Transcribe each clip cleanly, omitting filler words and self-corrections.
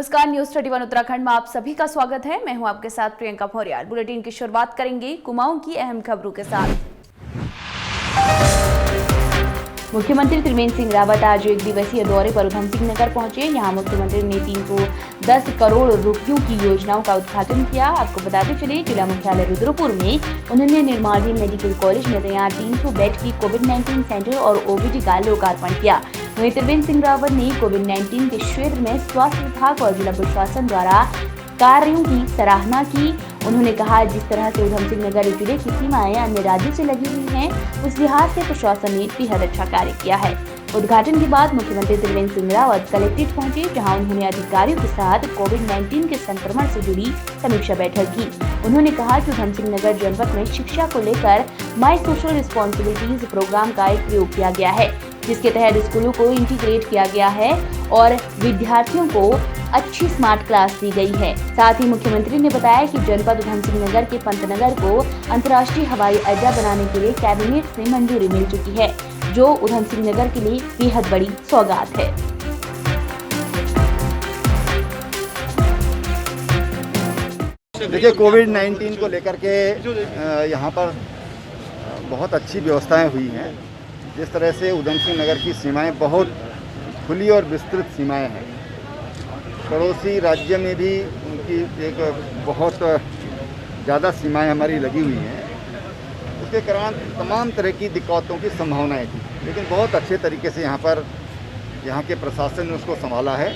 नमस्कार, न्यूज 31 उत्तराखंड में आप सभी का स्वागत है। मैं हूं आपके साथ प्रियंका भौरियाल। बुलेटिन की शुरुआत करेंगे कुमाऊं की अहम खबरों के साथ। मुख्यमंत्री त्रिवेंद्र सिंह रावत आज एक दिवसीय दौरे पर उधम सिंह नगर पहुंचे। यहां मुख्यमंत्री ने 310 करोड़ रुपयों की योजनाओं का उद्घाटन किया। आपको बताते चले, जिला मुख्यालय रुद्रपुर में उन्होंने निर्माणाधीन मेडिकल कॉलेज में तैयार 300 बेड की कोविड-19 सेंटर और ओपीडी का लोकार्पण किया। वहीं त्रिवेंद्र सिंह रावत ने कोविड-19 के क्षेत्र में स्वास्थ्य विभाग और जिला प्रशासन द्वारा कार्यों की सराहना की। उन्होंने कहा, जिस तरह से उधम सिंह नगर जिले की सीमाएं अन्य राज्यों से लगी हुई हैं, उस लिहाज से प्रशासन ने बेहद अच्छा कार्य किया है। उद्घाटन के बाद मुख्यमंत्री त्रिवेंद्र सिंह रावत कलेक्ट्रेट पहुंचे, जहां उन्होंने अधिकारियों के साथ कोविड-19 के संक्रमण से जुड़ी समीक्षा बैठक की। उन्होंने कहा कि उधम सिंह नगर जनपद में शिक्षा को लेकर माई सोशल रिस्पॉन्सिबिलिटीज प्रोग्राम का एक प्रयोग किया गया है, जिसके तहत स्कूलों को इंटीग्रेट किया गया है और विद्यार्थियों को अच्छी स्मार्ट क्लास दी गई है। साथ ही मुख्यमंत्री ने बताया कि जनपद उधम सिंह नगर के पंतनगर को अंतर्राष्ट्रीय हवाई अड्डा बनाने के लिए कैबिनेट से मंजूरी मिल चुकी है, जो उधम सिंह नगर के लिए बेहद बड़ी सौगात है। देखिए, कोविड-19 को लेकर के यहाँ पर बहुत अच्छी व्यवस्थाएं हुई हैं। जिस तरह से उधम सिंह नगर की सीमाएं बहुत खुली और विस्तृत सीमाएं हैं, पड़ोसी राज्य में भी उनकी एक बहुत ज़्यादा सीमाएं हमारी लगी हुई हैं। उसके कारण तमाम तरह की दिक्कतों की संभावनाएं थी, लेकिन बहुत अच्छे तरीके से यहाँ के प्रशासन ने उसको संभाला है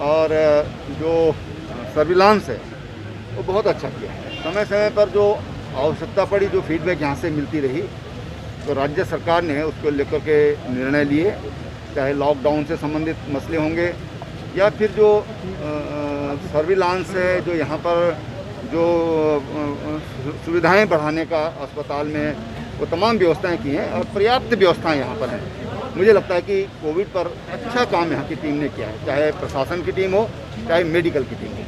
और जो सर्विलांस है वो बहुत अच्छा किया है। समय समय पर जो आवश्यकता पड़ी, जो फीडबैक यहाँ से मिलती रही, तो राज्य सरकार ने उसको लेकर के निर्णय लिए, चाहे लॉकडाउन से संबंधित मसले होंगे या फिर जो सर्विलांस है, जो यहाँ पर जो सुविधाएं बढ़ाने का अस्पताल में, वो तमाम व्यवस्थाएं की हैं और पर्याप्त व्यवस्थाएं यहाँ पर हैं। मुझे लगता है कि कोविड पर अच्छा काम यहाँ की टीम ने किया है, चाहे प्रशासन की टीम हो, चाहे मेडिकल की टीम हो।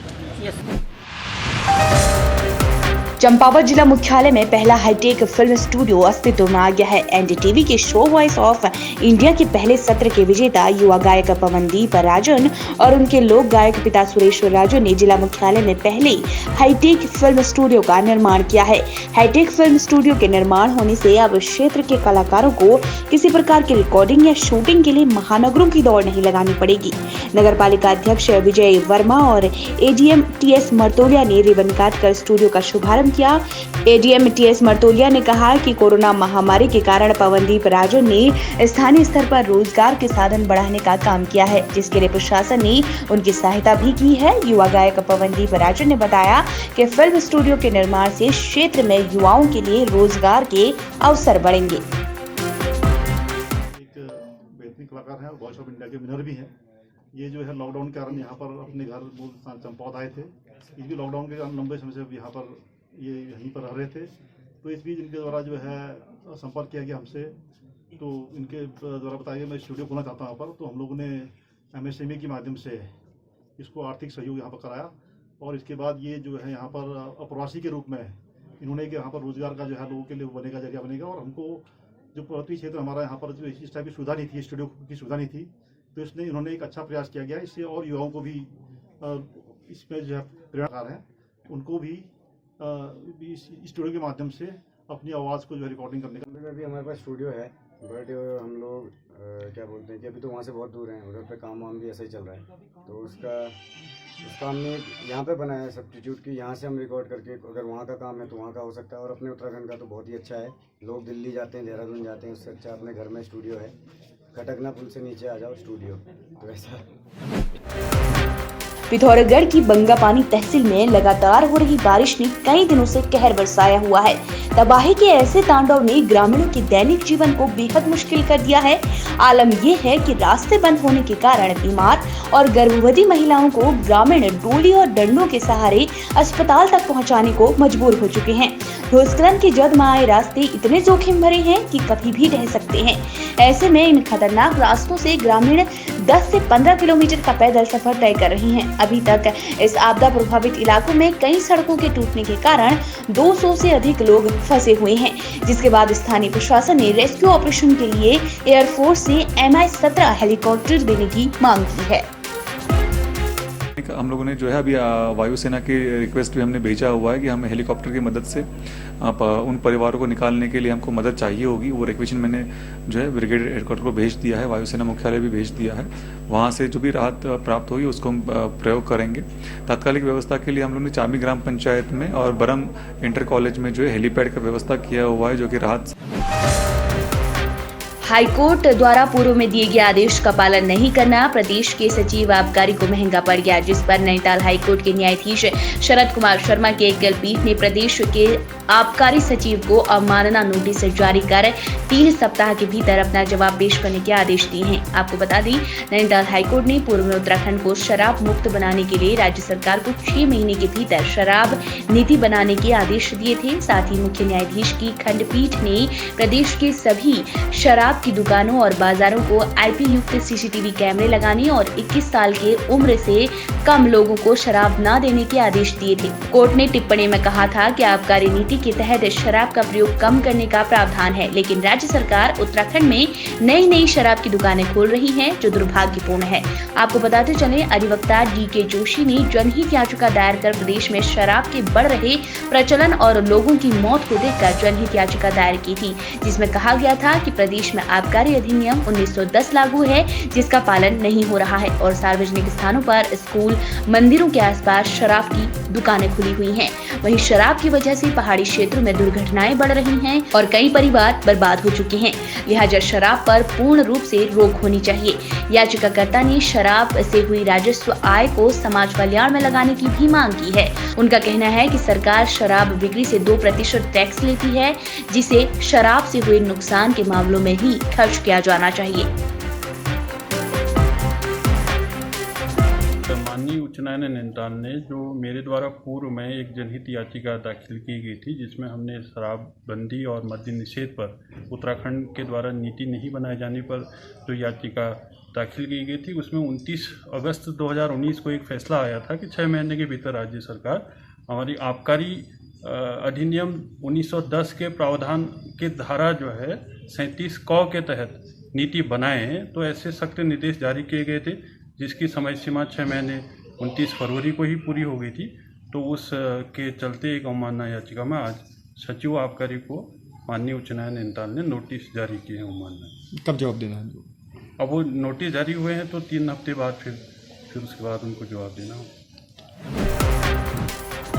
चंपावत जिला मुख्यालय में पहला हाईटेक फिल्म स्टूडियो अस्तित्व में आ गया है। एनडीटीवी के शो वॉइस ऑफ इंडिया के पहले सत्र के विजेता युवा गायक पवनदीप राजन और उनके लोक गायक पिता सुरेश्वर राजन ने जिला मुख्यालय में पहले हाईटेक फिल्म स्टूडियो का निर्माण किया है। हाईटेक फिल्म स्टूडियो के निर्माण होने से अब क्षेत्र के कलाकारों को किसी प्रकार की रिकॉर्डिंग या शूटिंग के लिए महानगरों की दौड़ नहीं लगानी पड़ेगी। नगर पालिका अध्यक्ष विजय वर्मा और एडीएम टीएस मर्तोलिया ने रिबन काट कर स्टूडियो का शुभारंभ किया। एडीएम टीएस मर्तोलिया ने कहा कि कोरोना महामारी के कारण पवनदीप राजन ने स्थानीय स्तर पर रोजगार के साधन बढ़ाने का काम किया है, जिसके लिए प्रशासन ने उनकी सहायता भी की है। युवा गायक पवनदीप राजन ने बताया कि फिल्म स्टूडियो के निर्माण से क्षेत्र में युवाओं के लिए रोजगार के अवसर बढ़ेंगे। एक बेहतरीन कलाकार हैं और वॉइस ऑफ इंडिया के विनर भी हैं। ये जो है लॉकडाउन के कारण यहाँ पर अपने घर मूल स्थान चंपावत आए थे। इस भी लॉकडाउन के कारण लंबे समय से यहाँ पर ये यहीं पर रह रहे थे, तो इस बीच इनके द्वारा जो है संपर्क किया गया हमसे, तो इनके द्वारा बताया गया मैं स्टूडियो खोलना चाहता हूँ यहाँ पर। तो हम लोगों ने एमएसएमई के माध्यम से इसको आर्थिक सहयोग यहाँ पर कराया और इसके बाद ये जो है यहाँ पर अप्रवासी के रूप में इन्होंने यहाँ पर रोजगार का जो है लोगों के लिए बनेगा, जरिया बनेगा। और हमको जो पर्वतीय क्षेत्र हमारा यहाँ पर जो इस टाइप की सुविधा नहीं थी, स्टूडियो की सुविधा नहीं थी, तो इसने इन्होंने एक अच्छा प्रयास किया गया। इससे और युवाओं को भी इसमें जो है प्रेरणाकार है, उनको भी इस स्टूडियो के माध्यम से अपनी आवाज़ को जो है रिकॉर्डिंग करने का। अभी हमारे पास स्टूडियो है, बट हम लोग क्या बोलते हैं कि अभी तो वहाँ से बहुत दूर हैं, उधर पे काम वाम भी ऐसा ही चल रहा है। तो उसका हमने यहाँ पे बनाया है सब्स्टिट्यूट की, यहाँ से हम रिकॉर्ड करके अगर वहाँ का काम है तो वहाँ का हो सकता है। और अपने उत्तराखंड का तो बहुत ही अच्छा है, लोग दिल्ली जाते हैं, देहरादून जाते हैं, उससे अच्छा अपने घर में स्टूडियो है। खटकना पुल से नीचे आ जाओ, स्टूडियो तो ऐसा। पिथौरागढ़ की बंगापानी तहसील में लगातार हो रही बारिश ने कई दिनों से कहर बरसाया हुआ है। तबाही के ऐसे तांडव ने ग्रामीणों के दैनिक जीवन को बेहद मुश्किल कर दिया है। आलम यह है कि रास्ते बंद होने के कारण बीमार और गर्भवती महिलाओं को ग्रामीण डोली और डंडों के सहारे अस्पताल तक पहुंचाने को मजबूर हो चुके हैं। भूस्खलन की जद में आए रास्ते इतने जोखिम भरे हैं कि कभी भी ढह सकते हैं। ऐसे में इन खतरनाक रास्तों से ग्रामीण 10 से 15 किलोमीटर का पैदल सफर तय कर रहे हैं। अभी तक इस आपदा प्रभावित इलाकों में कई सड़कों के टूटने के कारण 200 से अधिक लोग फंसे हुए हैं, जिसके बाद स्थानीय प्रशासन ने रेस्क्यू ऑपरेशन के लिए एयरफोर्स से MI-17 हेलीकॉप्टर देने की मांग की है। हम लोगों ने जो है अभी वायुसेना की रिक्वेस्ट भी हमने भेजा हुआ है कि हमें हेलीकॉप्टर की मदद से उन परिवारों को निकालने के लिए हमको मदद चाहिए होगी। वो रिक्वेशन मैंने जो है ब्रिगेड हेडक्वार्टर को भेज दिया है, वायुसेना मुख्यालय भी भेज दिया है। वहाँ से जो भी राहत प्राप्त होगी उसको हम प्रयोग करेंगे। तात्कालिक व्यवस्था के लिए हम लोगों ने चामी ग्राम पंचायत में और बरम इंटर कॉलेज में जो है हेलीपैड का व्यवस्था किया हुआ है, जो कि राहत हाईकोर्ट द्वारा पूर्व में दिए गए आदेश का पालन नहीं करना प्रदेश के सचिव आबकारी को महंगा पड़ गया, जिस पर नैनीताल हाईकोर्ट के न्यायाधीश शरद कुमार शर्मा के एकल पीठ ने प्रदेश के आबकारी सचिव को अवमानना नोटिस जारी कर 3 सप्ताह के भीतर अपना जवाब पेश करने के आदेश दिए हैं। आपको बता दें, नैनीताल हाईकोर्ट ने पूर्व में उत्तराखंड को शराब मुक्त बनाने के लिए राज्य सरकार को 6 महीने के भीतर शराब नीति बनाने के आदेश दिए थे। साथ ही मुख्य न्यायाधीश की खंडपीठ ने प्रदेश के सभी शराब की दुकानों और बाजारों को आईपी युक्त सीसीटीवी कैमरे लगाने और 21 साल के उम्र से कम लोगों को शराब न देने के आदेश दिए थे। कोर्ट ने टिप्पणी में कहा था कि आबकारी नीति के तहत शराब का प्रयोग कम करने का प्रावधान है, लेकिन राज्य सरकार उत्तराखंड में नई शराब की दुकानें खोल रही है, जो दुर्भाग्यपूर्ण है। आपको बताते चले, अधिवक्ता DK जोशी ने जनहित याचिका दायर कर प्रदेश में शराब के बढ़ रहे प्रचलन और लोगों की मौत को देखकर जनहित याचिका दायर की थी, जिसमें कहा गया था कि प्रदेश में आबकारी अधिनियम 1910 लागू है, जिसका पालन नहीं हो रहा है और सार्वजनिक स्थानों पर स्कूल, मंदिरों के आसपास शराब की दुकानें खुली हुई हैं। वहीं शराब की वजह से पहाड़ी क्षेत्रों में दुर्घटनाएं बढ़ रही हैं और कई परिवार बर्बाद हो चुके हैं। लिहाजा शराब पर पूर्ण रूप से रोक होनी चाहिए। याचिकाकर्ता ने शराब से हुई राजस्व आय को समाज कल्याण में लगाने की भी मांग की है। उनका कहना है कि सरकार शराब बिक्री से 2% टैक्स लेती है, जिसे शराब से हुए नुकसान के मामलों में ही खर्च किया जाना चाहिए। माननीय उच्च न्यायालय नैनीताल ने जो मेरे द्वारा पूर्व में एक जनहित याचिका दाखिल की गई थी, जिसमें हमने शराबबंदी और मद्य निषेध पर उत्तराखंड के द्वारा नीति नहीं बनाए जाने पर जो याचिका दाखिल की गई थी, उसमें 29 अगस्त 2019 को एक फैसला आया था कि 6 महीने के भीतर राज्य सरकार हमारी आबकारी अधिनियम 1910 के प्रावधान के धारा जो है 37 क के तहत नीति बनाए हैं। तो ऐसे सख्त निर्देश जारी किए गए थे, जिसकी समय सीमा 6 महीने 29 फरवरी को ही पूरी हो गई थी। तो उस के चलते एक अवमानना याचिका में आज सचिव आबकारी को माननीय उच्च न्यायालय नैनीताल ने नोटिस जारी किए हैं अवमानना। कब जवाब देना है? अब वो नोटिस जारी हुए हैं तो 3 हफ्ते बाद फिर उसके बाद उनको जवाब देना होगा।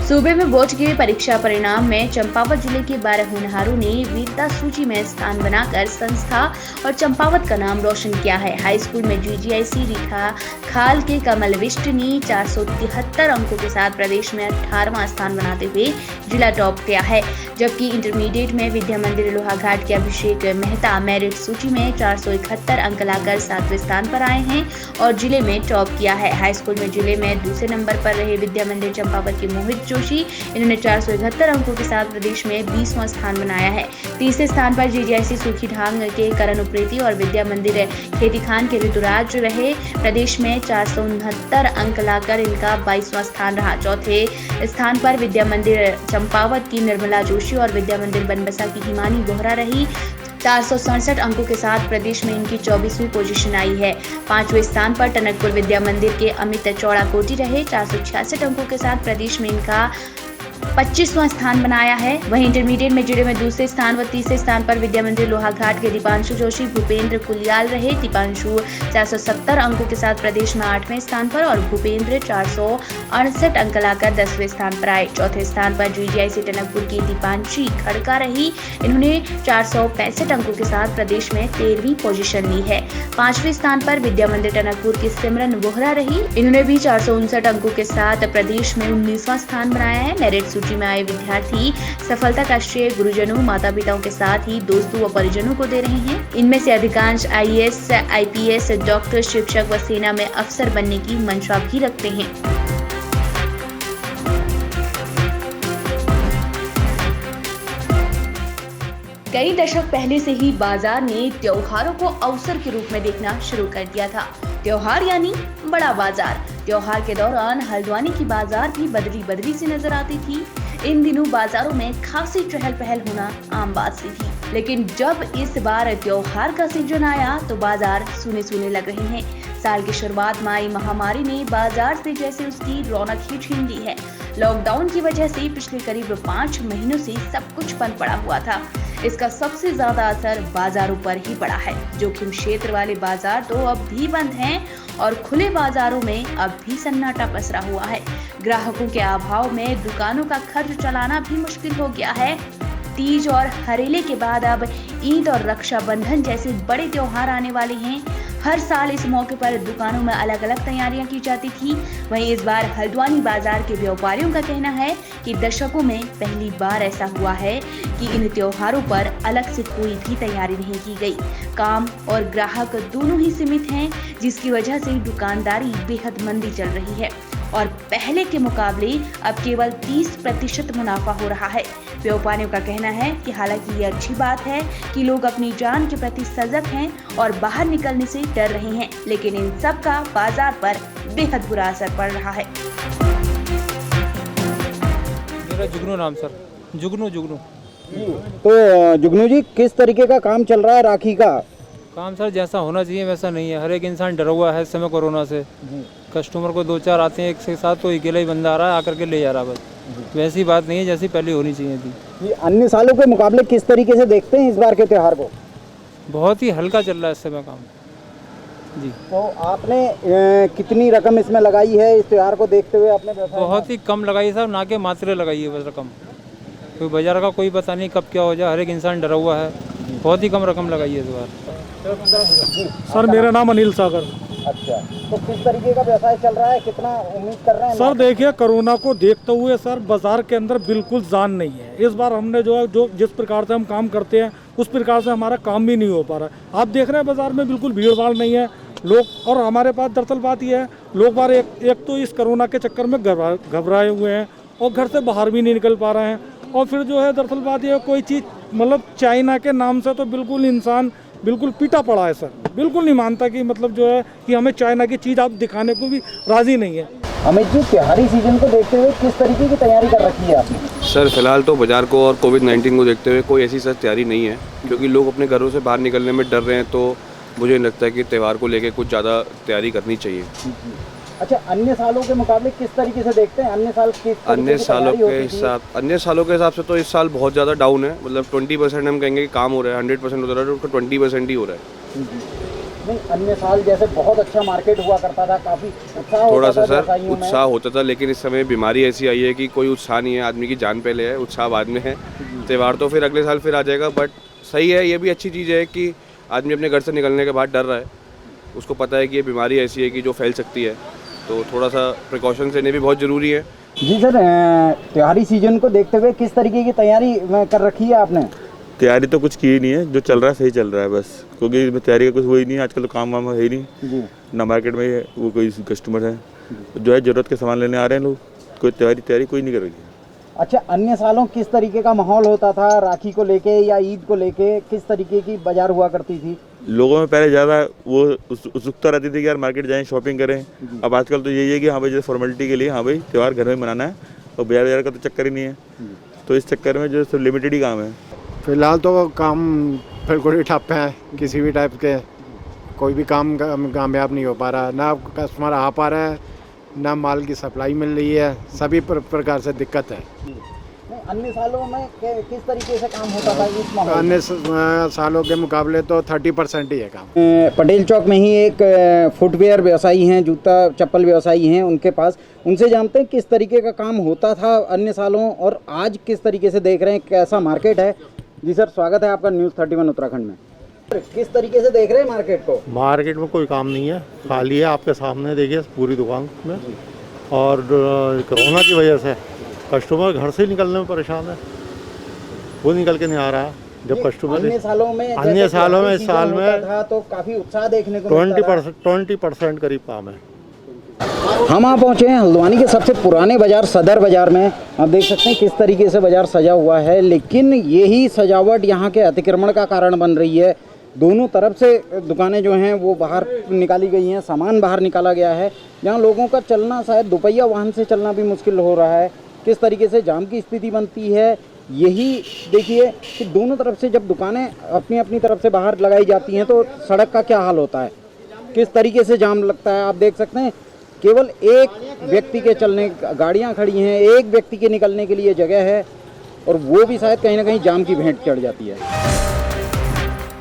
सूबे में बोर्ड के परीक्षा परिणाम में चंपावत जिले के 12 होनहारों ने वीरता सूची में स्थान बनाकर संस्था और चंपावत का नाम रोशन किया है। हाई स्कूल में GGIC रीठा खाल के कमल विष्ट ने 473 अंकों के साथ प्रदेश में 18वां स्थान बनाते हुए जिला टॉप किया है, जबकि इंटरमीडिएट में विद्या मंदिर लोहाघाट के अभिषेक मेहता मेरिट सूची में 471 अंक लाकर 7वें स्थान पर आए हैं और जिले में टॉप किया है। हाई स्कूल में जिले में दूसरे नंबर पर रहे विद्या मंदिर चंपावत के मोहित जोशी, इन्होंने 471 अंकों के साथ प्रदेश में 20वां स्थान बनाया है। तीसरे स्थान पर GGIC सूखी ढांग के करण उप्रेती और विद्या मंदिर खेती खान के ऋतुराज रहे। प्रदेश में 469 अंक लाकर इनका 22वां स्थान रहा। चौथे स्थान पर विद्या मंदिर चंपावत की निर्मला जोशी और विद्या मंदिर बनबसा की हिमानी बोहरा रही। 467 अंकों के साथ प्रदेश में इनकी 24वीं पोजीशन आई है। 5वें स्थान पर टनकपुर विद्या मंदिर के अमित चौड़ा कोटी रहे। 466 अंकों के साथ प्रदेश में इनका 25वां स्थान बनाया है। वहीं इंटरमीडिएट में जिले में दूसरे स्थान व तीसरे स्थान पर विद्या मंदिर लोहाघाट के दीपांशु जोशी भूपेंद्र कुलियाल रहे। दीपांशु 470 अंकों के साथ प्रदेश में 8वें स्थान पर और भूपेंद्र 468 अंक लाकर 10वें स्थान पर आए। चौथे स्थान पर GGIC टनकपुर की दीपांशी खड़का रही। इन्होंने 465 अंकों के साथ प्रदेश में 13वीं पोजीशन ली है। 5वें स्थान पर विद्या मंदिर टनकपुर की सिमरन बोहरा रही। इन्होंने भी 459 अंकों के साथ प्रदेश में 19वां स्थान बनाया है। मेरिट सूची में आए विद्यार्थी सफलता का श्रेय गुरुजनों, माता पिताओं के साथ ही दोस्तों व परिजनों को दे रहे हैं। इनमें से अधिकांश IAS, IPS, डॉक्टर, शिक्षक व सेना में अफसर बनने की मंशा भी रखते हैं। कई दशक पहले से ही बाजार ने त्योहारों को अवसर के रूप में देखना शुरू कर दिया था। त्योहार यानी बड़ा बाजार। त्योहार के दौरान हल्द्वानी की बाजार भी बदली सी नजर आती थी। इन दिनों बाजारों में खासी चहल पहल होना आम बात सी थी, लेकिन जब इस बार त्योहार का सीजन आया तो बाजार सूने लग रहे हैं। साल की शुरुआत में आई महामारी ने बाजार से जैसे उसकी रौनक ही छीन ली है। लॉकडाउन की वजह से पिछले करीब 5 महीनों से सब कुछ बंद पड़ा हुआ था। इसका सबसे ज्यादा असर बाजारों पर ही पड़ा है। जोखिम क्षेत्र वाले बाजार तो अब भी बंद हैं और खुले बाजारों में अब भी सन्नाटा पसरा हुआ है। ग्राहकों के अभाव में दुकानों का खर्च चलाना भी मुश्किल हो गया है। तीज और हरेले के बाद अब ईद और रक्षाबंधन जैसे बड़े त्योहार आने वाले हैं। हर साल इस मौके पर दुकानों में अलग अलग तैयारियां की जाती थी। वहीं इस बार हल्द्वानी बाजार के व्यापारियों का कहना है कि दशकों में पहली बार ऐसा हुआ है कि इन त्योहारों पर अलग से कोई भी तैयारी नहीं की गई। काम और ग्राहक दोनों ही सीमित हैं, जिसकी वजह से दुकानदारी बेहद मंदी चल रही है और पहले के मुकाबले अब केवल 30% मुनाफा हो रहा है। व्यापारियों का कहना है कि हालांकि ये अच्छी बात है कि लोग अपनी जान के प्रति सजग हैं और बाहर निकलने से डर रहे हैं, लेकिन इन सब का बाजार पर बेहद बुरा असर पड़ रहा है। मेरा जुगनू नाम सर, जुगनू। तो जुगनू जी, किस तरीके का काम चल रहा है राखी का? काम सर जैसा होना चाहिए वैसा नहीं है। हर एक इंसान डरा हुआ है इस समय कोरोना से। कस्टमर को 2-4 आते हैं एक से साथ, तो अकेला ही बंदा आ रहा है, आकर के ले जा रहा है बस। वैसी बात नहीं है जैसी पहले होनी चाहिए थी। ये अन्य सालों के मुकाबले किस तरीके से देखते हैं इस बार के त्योहार को? बहुत ही हल्का चल रहा है इस समय काम जी। तो आपने कितनी रकम इसमें लगाई है इस त्योहार को देखते हुए? आपने बहुत ही कम लगाई सर, ना के मात्रे लगाई है बस रकम। कोई बाजार का कोई पता नहीं कब क्या हो जाए, हर एक इंसान डरा हुआ है। बहुत ही कम रकम लगाई है इस बार। सर मेरा नाम अनिल सागर। अच्छा, तो किस तरीके का व्यवसाय चल रहा है, कितना उम्मीद कर रहे हैं? सर देखिए, कोरोना को देखते हुए सर बाजार के अंदर बिल्कुल जान नहीं है। इस बार हमने जो जिस प्रकार से हम काम करते हैं उस प्रकार से हमारा काम भी नहीं हो पा रहा है। आप देख रहे हैं बाजार में बिल्कुल भीड़ भाड़ नहीं है लोग। और हमारे पास दरअसल बात यह है, लोग बार एक तो इस कोरोना के चक्कर में घबराए हुए हैं और घर से बाहर भी नहीं निकल पा रहे हैं। और फिर जो है दरअसल बात यह है, कोई चीज़ मतलब चाइना के नाम से तो बिल्कुल इंसान बिल्कुल पीटा पड़ा है सर। बिल्कुल नहीं मानता कि मतलब जो है कि हमें चाइना की चीज़ आप दिखाने को भी राज़ी नहीं है। अमित जी, त्योहारी सीजन को देखते हुए किस तरीके की तैयारी कर रखी है आपने? सर फिलहाल तो बाजार को और कोविड-19 को देखते हुए कोई ऐसी सर तैयारी नहीं है, क्योंकि लोग अपने घरों से बाहर निकलने में डर रहे हैं। तो मुझे नहीं लगता है कि त्यौहार को लेकर कुछ ज़्यादा तैयारी करनी चाहिए। अच्छा, अन्य सालों के मुकाबले किस तरीके से देखते हैं? अन्य सालों के हिसाब से तो इस साल बहुत ज़्यादा डाउन है। मतलब 20% हम कहेंगे कि काम हो रहा है, 100% हो रहा है, उसका 20% ही हो रहा है। नहीं, अन्य साल जैसे बहुत अच्छा मार्केट हुआ करता था, काफ़ी उत्साह थोड़ा सा सर उत्साह होता था, लेकिन इस समय बीमारी ऐसी आई है कि कोई उत्साह नहीं है। आदमी की जान पहले है, उत्साह बाद में है। त्यौहार तो फिर अगले साल फिर आ जाएगा। बट सही है, ये भी अच्छी चीज़ है कि आदमी अपने घर से निकलने के बाद डर रहा है। उसको पता है कि ये बीमारी ऐसी है कि जो फैल सकती है, तो थोड़ा सा प्रिकॉशन लेने भी बहुत ज़रूरी है। जी सर, त्योहारी सीजन को देखते हुए किस तरीके की तैयारी कर रखी है आपने? तैयारी तो कुछ की ही नहीं है, जो चल रहा है सही चल रहा है बस, क्योंकि तैयारी का कुछ हुई नहीं है। आजकल तो काम वाम है ही नहीं ना, मार्केट में वो कोई कस्टमर है जो है ज़रूरत के सामान लेने आ रहे हैं लोग। कोई तैयारी कोई नहीं कर रही है। अच्छा, अन्य सालों किस तरीके का माहौल होता था राखी को लेके या ईद को लेके? किस तरीके की बाजार हुआ करती थी? लोगों में पहले ज़्यादा वो उत्सुकता रहती थी कि यार मार्केट जाएं, शॉपिंग करें। अब आजकल तो यही है कि हाँ भाई, जैसे फॉर्मेलिटी के लिए हाँ भाई त्यौहार घर में मनाना है, और बाजार का तो चक्कर ही नहीं है। तो इस चक्कर में जो सब लिमिटेड ही काम है। फिलहाल तो काम बिल्कुल ही ठप है। किसी भी टाइप के कोई भी काम कामयाब नहीं हो पा रहा, ना कस्टमर आ पा रहा है, ना माल की सप्लाई मिल रही है। सभी प्रकार से दिक्कत है। अन्य सालों में किस तरीके से काम होता था इस मामले में? अन्य सालों के मुकाबले तो 30% ही है काम। पटेल चौक में ही एक फुटवेयर व्यवसायी हैं, जूता चप्पल व्यवसायी हैं, उनके पास उनसे जानते हैं किस तरीके का काम होता था अन्य सालों और आज किस तरीके से देख रहे हैं, कैसा मार्केट है। जी सर, स्वागत है आपका न्यूज़ 31 उत्तराखंड में। किस तरीके से देख रहे हैं मार्केट को? मार्केट में कोई काम नहीं है, खाली है। आपके सामने देखिए पूरी दुकान में। और कोरोना की वजह से कस्टमर घर से निकलने में परेशान है, वो निकल के नहीं आ रहा। जब कस्टमर अन्य सालों में इस साल में था तो काफ़ी उत्साह देखने को 20% करीब काम है। हम यहाँ पहुँचे हैं हल्द्वानी के सबसे पुराने बाजार सदर बाजार में। आप देख सकते हैं किस तरीके से बाजार सजा हुआ है, लेकिन यही सजावट यहाँ के अतिक्रमण का कारण बन रही है। दोनों तरफ से दुकानें जो हैं वो बाहर निकाली गई हैं, सामान बाहर निकाला गया है। यहाँ लोगों का चलना, शायद दोपहिया वाहन से चलना भी मुश्किल हो रहा है। किस तरीके से जाम की स्थिति बनती है, यही देखिए कि दोनों तरफ से जब दुकानें अपनी अपनी तरफ से बाहर लगाई जाती हैं तो सड़क का क्या हाल होता है। किस तरीके से जाम लगता है आप देख सकते हैं। केवल एक व्यक्ति के चलने, गाड़ियां खड़ी हैं, एक व्यक्ति के निकलने के लिए जगह है और वो भी शायद कहीं ना कहीं जाम की भेंट चढ़ जाती है।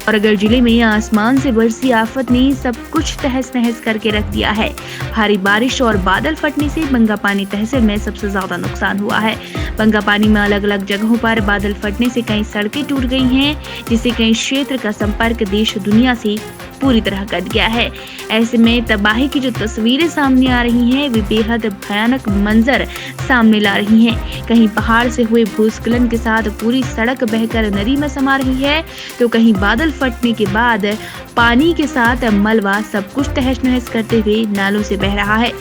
औरंगाबाद जिले में आसमान से बरसी आफत ने सब कुछ तहस नहस करके रख दिया है। भारी बारिश और बादल फटने से बंगापानी तहसील में सबसे ज्यादा नुकसान हुआ है। बंगापानी में अलग अलग जगहों पर बादल फटने से कई सड़कें टूट गई हैं, जिससे कई क्षेत्र का संपर्क देश दुनिया से पूरी तरह कट गया है। ऐसे में तबाही की जो तस्वीरें सामने आ रही हैं, वे बेहद भयानक मंजर सामने ला रही हैं। कहीं पहाड़ से हुए भूस्खलन के साथ पूरी सड़क बहकर नदी में समा रही है, तो कहीं बादल फटने के बाद पानी के साथ मलबा सब कुछ तहस नहस करते हुए नालों से बह रहा है।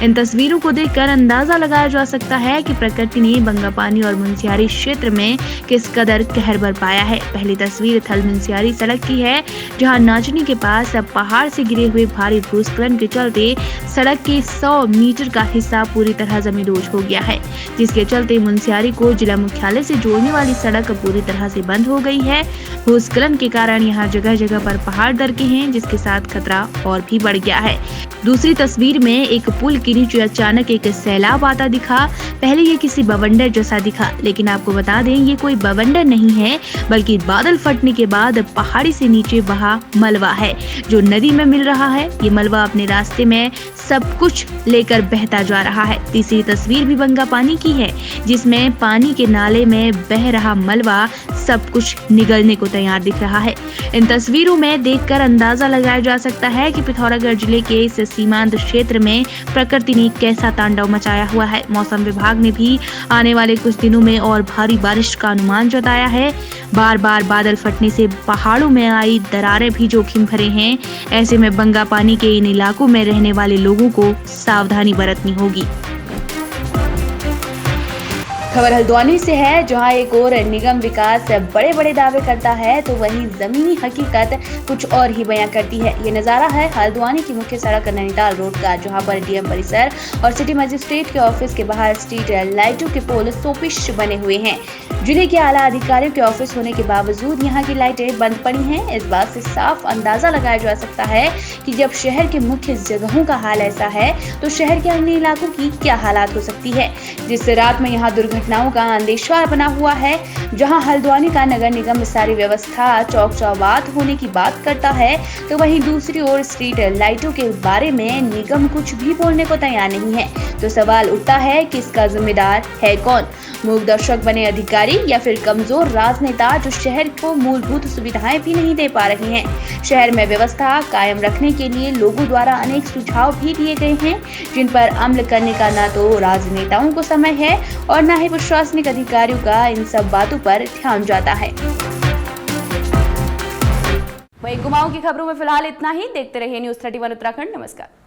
इन तस्वीरों को देखकर अंदाजा लगाया जा सकता है कि प्रकृति ने बंगापानी और मुंशियारी क्षेत्र में किस कदर कहर बरपाया है। पहली तस्वीर थल मुंशियारी सड़क की है, जहां नाचनी के पास पहाड़ से गिरे हुए भारी भूस्खलन के चलते सड़क के 100 मीटर का हिस्सा पूरी तरह जमींदोज हो गया है, जिसके चलते मुंशियारी को जिला मुख्यालय से जोड़ने वाली सड़क पूरी तरह से बंद हो गई है। भूस्खलन के कारण यहाँ जगह जगह पर पहाड़ दरके हैं, जिसके साथ खतरा और भी बढ़ गया है। दूसरी तस्वीर में एक पुल के नीचे अचानक एक सैलाब आता दिखा। पहले ये किसी बवंडर जैसा दिखा, लेकिन आपको बता दें ये कोई बवंडर नहीं है, बल्कि बादल फटने के बाद पहाड़ी से नीचे बहा मलबा है जो नदी में मिल रहा है। ये मलबा अपने रास्ते में सब कुछ लेकर बहता जा रहा है। तीसरी तस्वीर भी बंगापानी की है, जिसमें पानी के नाले में बह रहा मलबा सब कुछ निगलने को तैयार दिख रहा है। इन तस्वीरों में देखकर अंदाजा लगाया जा सकता है कि पिथौरागढ़ जिले के इस सीमांत क्षेत्र में प्रकृति ने कैसा तांडव मचाया हुआ है। मौसम विभाग ने भी आने वाले कुछ दिनों में और भारी बारिश का अनुमान जताया है। बार बार बादल फटने से पहाड़ों में आई दरारें भी जोखिम भरे हैं। ऐसे में बंगापानी के इन इलाकों में रहने वाले लोगों को सावधानी बरतनी होगी। खबर हल्द्वानी से है, जहां एक और निगम विकास बड़े बड़े दावे करता है, तो वहीं जमीनी हकीकत कुछ और ही बयां करती है। ये नजारा है हल्द्वानी की मुख्य सड़क नैनीताल रोड का, जहां पर डीएम परिसर और सिटी मजिस्ट्रेट के ऑफिस के बाहर स्ट्रीट लाइटों के पोल सोपिश बने हुए हैं। जिले के आला अधिकारियों के ऑफिस होने के बावजूद यहाँ की लाइटें बंद पड़ी हैं। इस बात से साफ अंदाजा लगाया जा सकता है कि जब शहर के मुख्य जगहों का हाल ऐसा है, तो शहर के अन्य इलाकों की क्या हालात हो सकती है। जिस रात में यहाँ दुर्घटनाओं का अंदेशा बना हुआ है, जहाँ हल्द्वानी का नगर निगम सारी व्यवस्था चौक चौबात होने की बात करता है, तो वहीं दूसरी ओर स्ट्रीट लाइटों के बारे में निगम कुछ भी बोलने को तैयार नहीं है। तो सवाल उठता है कि इसका जिम्मेदार है कौन, मूक दर्शक बने अधिकारी या फिर कमजोर राजनेता जो शहर को मूलभूत सुविधाएं भी नहीं दे पा रहे हैं। शहर में व्यवस्था कायम रखने के लिए लोगों द्वारा अनेक सुझाव भी दिए गए हैं, जिन पर अमल करने का ना तो राजनेताओं को समय है और न ही प्रशासनिक अधिकारियों का इन सब बातों पर ध्यान जाता है। वहीं कुमाऊं की खबरों में फिलहाल इतना ही। देखते रहिए न्यूज़ 31 उत्तराखंड। नमस्कार।